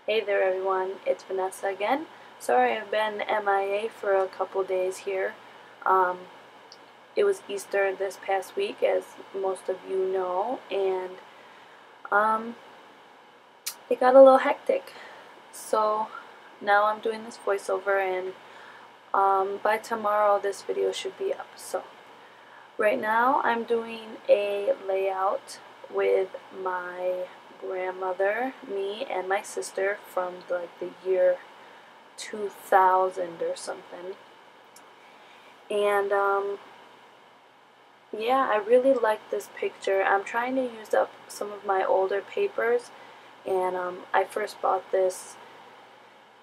Hey there everyone, it's Vanessa again. Sorry I've been MIA for a couple days here. Um, it was Easter this past week, as most of you know, and um, it got a little hectic. So now I'm doing this voiceover, and by tomorrow this video should be up. So right now I'm doing a layout with my grandmother, me, and my sister from like the year 2000 or something. And yeah, I really like this picture. I'm trying to use up some of my older papers, and I first bought this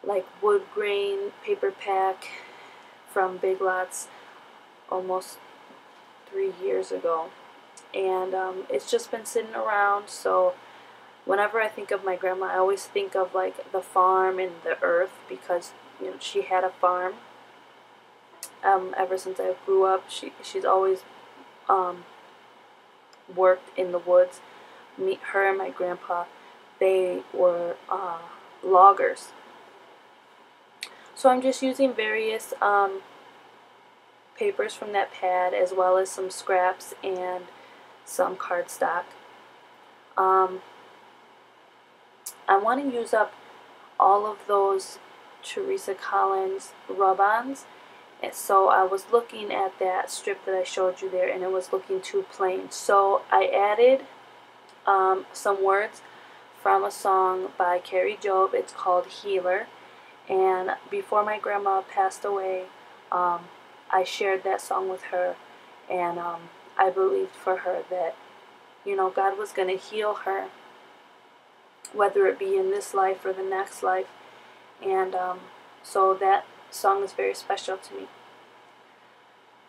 like wood grain paper pack from Big Lots almost 3 years ago, and it's just been sitting around. So whenever I think of my grandma, I always think of like the farm and the earth, because she had a farm. Ever since I grew up, she's always worked in the woods. Her and my grandpa, they were loggers. So I'm just using various papers from that pad, as well as some scraps and some cardstock. I want to use up all of those Teresa Collins rub-ons. And so I was looking at that strip that I showed you there, and it was looking too plain. So I added some words from a song by Carrie Job. It's called Healer. And before my grandma passed away, I shared that song with her, and I believed for her that God was going to heal her, whether it be in this life or the next life. And so that song is very special to me.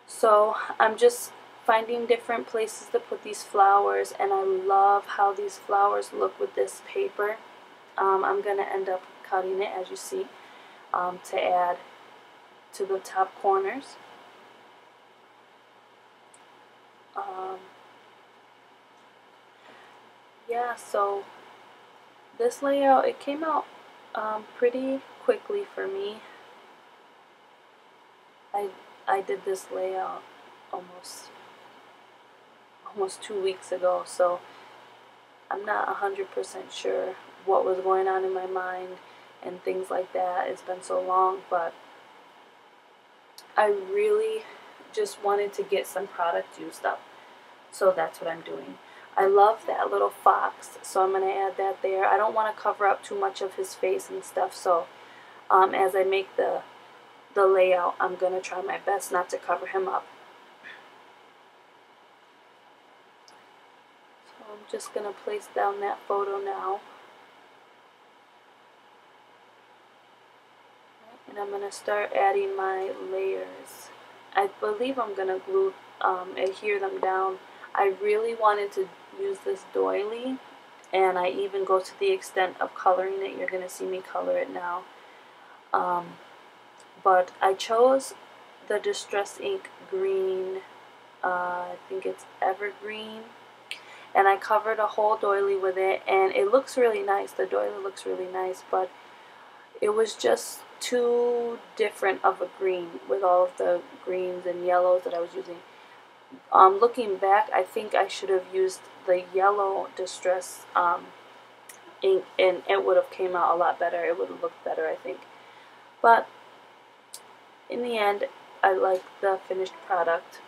So I'm just finding different places to put these flowers, and I love how these flowers look with this paper. I'm going to end up cutting it, as you see, to add to the top corners. Yeah, so this layout, it came out pretty quickly for me. I did this layout almost 2 weeks ago, so I'm not 100% sure what was going on in my mind and things like that. It's been so long, but I really just wanted to get some product used up, so that's what I'm doing. I love that little fox, so I'm going to add that there. I don't want to cover up too much of his face and stuff, so as I make the layout, I'm going to try my best not to cover him up. So I'm just going to place down that photo now. And I'm going to start adding my layers. I believe I'm going to glue, adhere them down. I really wanted to use this doily, and I even go to the extent of coloring it. You're going to see me color it now. But I chose the Distress Ink green, I think it's Evergreen, and I covered a whole doily with it, and it looks really nice. The doily looks really nice, but it was just too different of a green with all of the greens and yellows that I was using. Looking back, I think I should have used the yellow Distress ink, and it would have came out a lot better. It would have looked better, I think. But in the end, I like the finished product.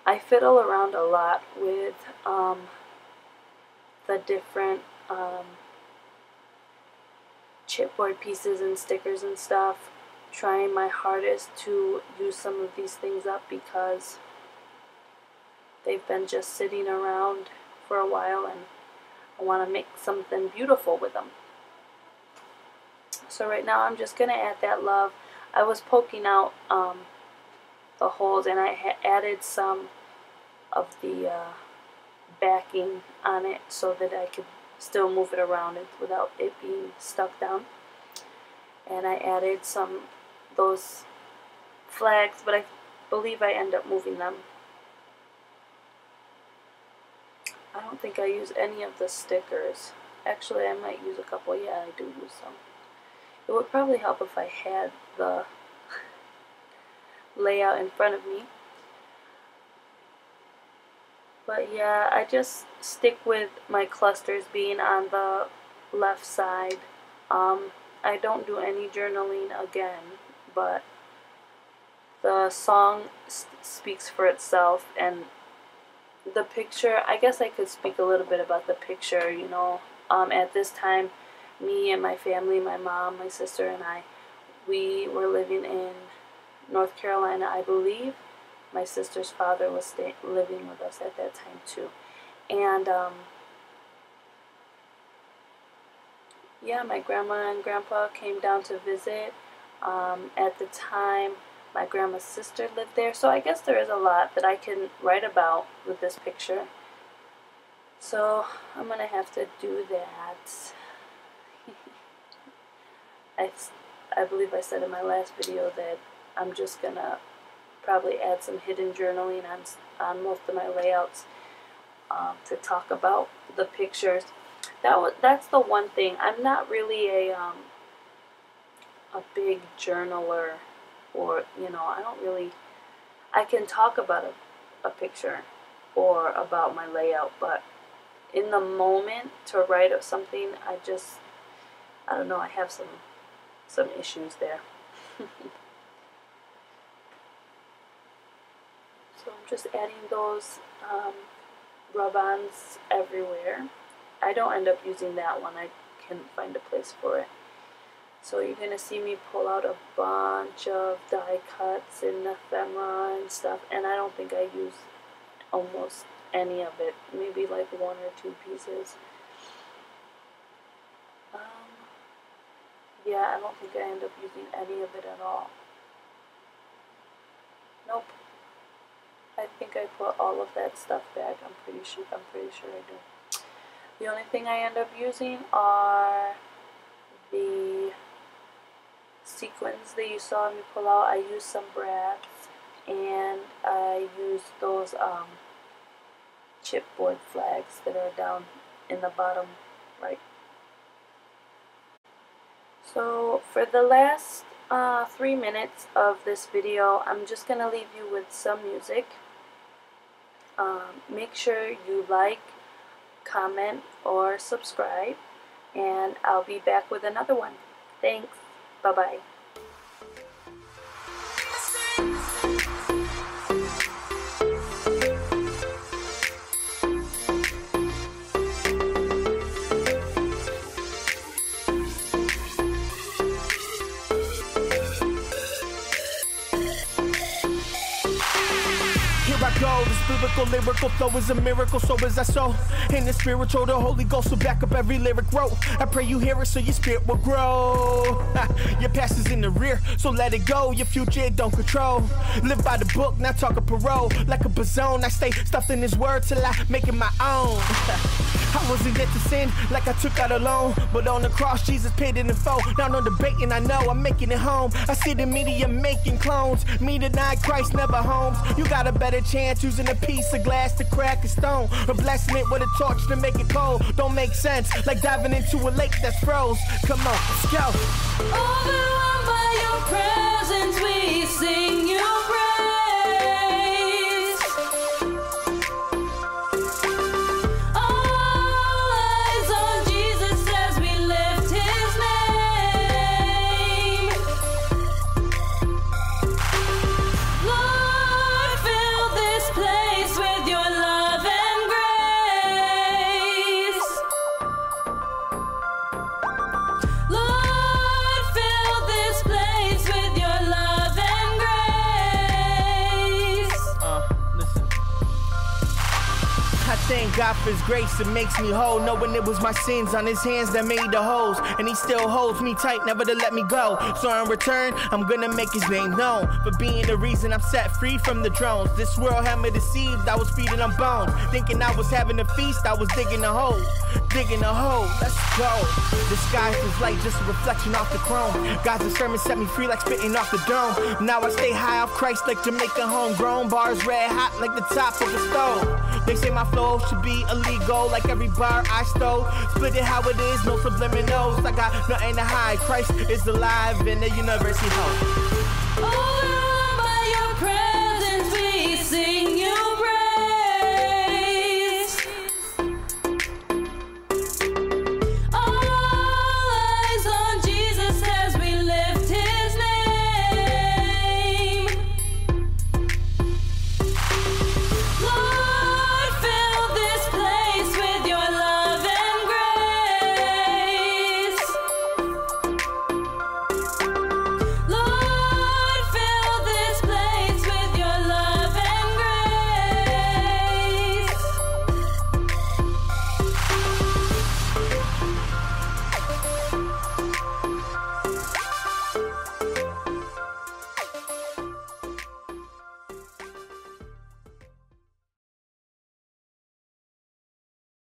I fiddle around a lot with the different chipboard pieces and stickers and stuff, trying my hardest to use some of these things up because they've been just sitting around for a while, and I want to make something beautiful with them. So right now I'm just going to add that love. I was poking out the holes, and I added some of the backing on it so that I could still move it around without it being stuck down. And I added those flags, but I believe I end up moving them. I don't think I use any of the stickers. Actually, I might use a couple. Yeah, I do use some. It would probably help if I had the layout in front of me. But yeah, I just stick with my clusters being on the left side. I don't do any journaling again, but the song speaks for itself, and the picture, I guess I could speak a little bit about the picture, you know. At this time, me and my family, my mom, my sister, and I, we were living in North Carolina, I believe. My sister's father was living with us at that time too. And yeah, my grandma and grandpa came down to visit. At the time, my grandma's sister lived there. So I guess there is a lot that I can write about with this picture. So I'm going to have to do that. I believe I said in my last video that I'm just going to probably add some hidden journaling on most of my layouts to talk about the pictures. That's the one thing. I'm not really a big journaler, or, you know, I can talk about a picture or about my layout, but in the moment to write up something, I don't know, I have some issues there. So I'm just adding those rub-ons everywhere. I don't end up using that one. I can find a place for it. So you're going to see me pull out a bunch of die cuts and ephemera and stuff, and I don't think I use almost any of it. Maybe like 1 or 2 pieces. Yeah, I don't think I end up using any of it at all. Nope. I think I put all of that stuff back. I'm pretty sure I do. The only thing I end up using are the sequins that you saw me pull out. I used some brads, and I used those chipboard flags that are down in the bottom right. So for the last 3 minutes of this video, I'm just going to leave you with some music. Make sure you like, comment, or subscribe, and I'll be back with another one. Thanks. Bye-bye. I go, this biblical lyrical flow is a miracle, so is I sow. In the spiritual, the Holy Ghost will back up every lyric wrote. I pray you hear it so your spirit will grow. Your past is in the rear, so let it go. Your future it don't control. Live by the book, not talk a parole. Like a bazone, I stay stuffed in his word till I make it my own. I wasn't dead to sin, like I took out a loan. But on the cross, Jesus paid it in full. Now no debating, I know I'm making it home. I see the media making clones. Me deny Christ never homes. You got a better chance using a piece of glass to crack a stone, or blasting it with a torch to make it cold. Don't make sense, like diving into a lake that's froze. Come on, let's go. Overwhelmed by your presence, we sing your praise. Thank God for his grace, it makes me whole. Knowing it was my sins on his hands that made the holes. And he still holds me tight, never to let me go. So in return, I'm gonna make his name known for being the reason I'm set free from the drones. This world had me deceived, I was feeding on bones. Thinking I was having a feast, I was digging a hole. digging a hole, let's go. Disguised as light, just a reflection off the chrome. God's sermon set me free like spitting off the dome. Now I stay high off Christ like Jamaican homegrown. Bars red hot like the top of a stove. They say my flow should be illegal, like every bar I stole. Split it how it is, no subliminals. I got nothing to hide. Christ is alive in the universe he holds.